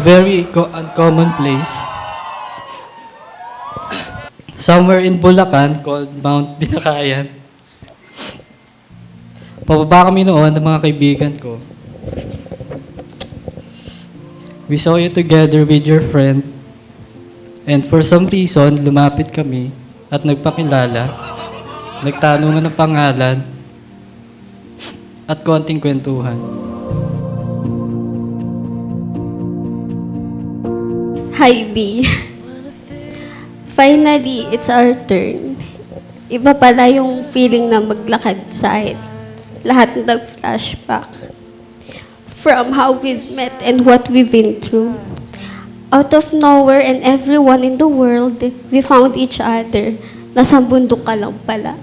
very uncommon place. Somewhere in Bulacan called Mount Binakayan. Pababa kami noon ng mga kaibigan ko. We saw you together with your friend. And for some reason, lumapit kami at nagpakilala. Nagtanungan ng pangalan at konting kwentuhan. Hi, B. Finally, it's our turn. Iba pala yung feeling na maglakad side. Lahat nag-flashback. From how we've met and what we've been through. Out of nowhere and everyone in the world, we found each other. Nasa bundok ka lang pala.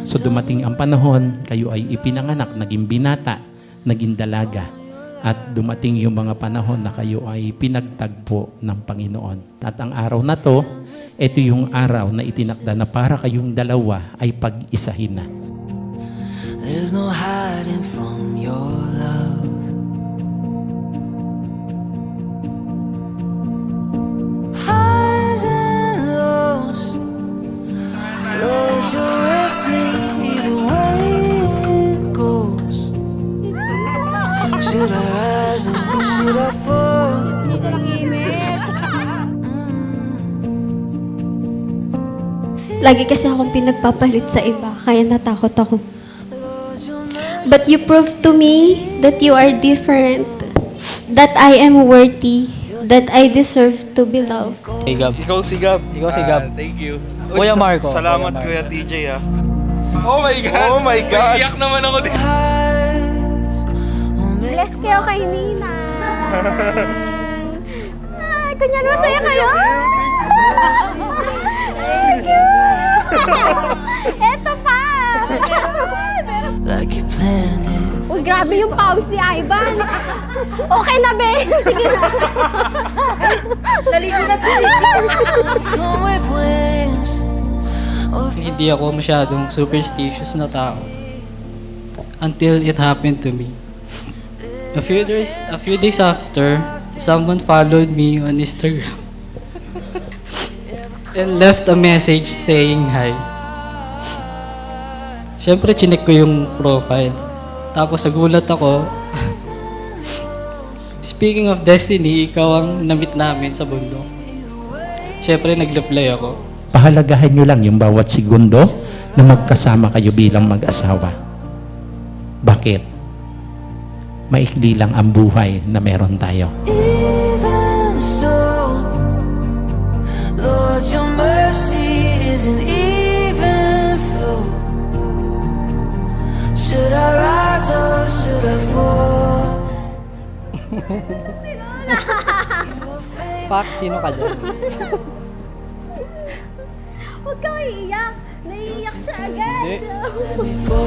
So dumating ang panahon, kayo ay ipinanganak, naging binata, naging dalaga. At dumating yung mga panahon na kayo ay pinagtagpo ng Panginoon. At ang araw na to, ito yung araw na itinakda na para kayong dalawa ay pag-isahin na. There's no hiding from your love. Highs and lows, lows you're with me either way it goes. Should I rise or should I fall? Lagi kasi akong pinagpapalit sa iba, kaya natakot ako. But you proved to me that you are different, that I am worthy, that I deserve to be loved. Sigab. Ikaw sigab. Ikaw sigab. Thank you. Kuya Marco. Salamat Kuya Kuya Marco. DJ ah. Oh my God! Oh my God! Iyak naman ako din. Hides will make Bless kayo kay Nina. Ay, kunyari masaya kayo. Thank you. Eto pa. like you planned it. Uy, grabe yung pawis ni Ivan. Okay na, be. Sige na. Dali ko na. Come with wings. Hindi ako masyadong superstitious na tao. Until it happened to me. A few days after, someone followed me on Instagram and left a message saying hi. Siyempre, chinek ko yung profile. Tapos nagulat ako. Speaking of destiny, ikaw ang na-meet namin sa bundok. Siyempre, nag-reply ako. Pahalagahan nyo lang yung bawat segundo na magkasama kayo bilang mag-asawa. Bakit? Maikli lang ang buhay na meron tayo. Even so, Lord, your mercy isn't even flow. Should I rise or should I fall? Pak, sino ka dyan? Huwag kang iiyak. Naiiyak siya agad. Hindi. Let me go.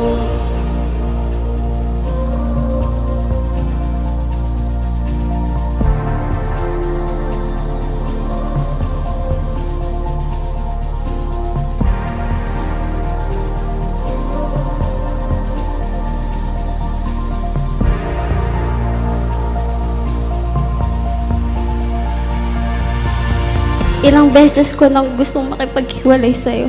Ilang beses ko nang gustong makipaghiwalay sa'yo.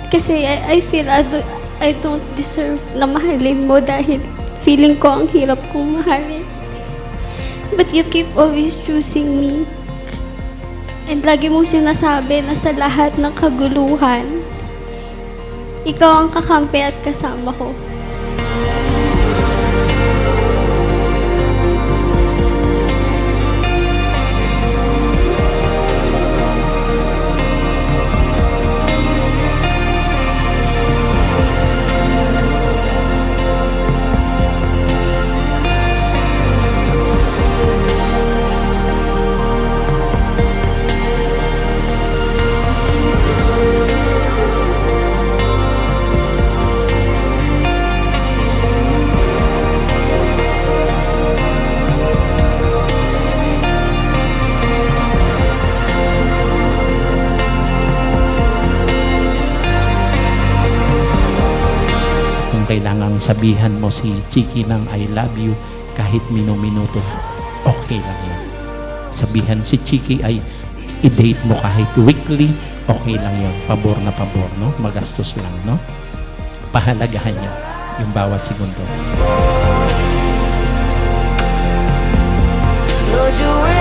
Kasi I feel I don't deserve na mahalin mo dahil feeling ko ang hirap kong mahalin. But you keep always choosing me. And lagi mong sinasabi na sa lahat ng kaguluhan, ikaw ang kakampi at kasama ko. kailangang sabihan mo si Chiki ng I love you kahit minuto, okay lang yun. Sabihan si Chiki ay i-date mo kahit weekly, okay lang yun. Pabor na pabor, no? Magastos lang, no? Pahalagahan nyo yung bawat segundo. Lord, you're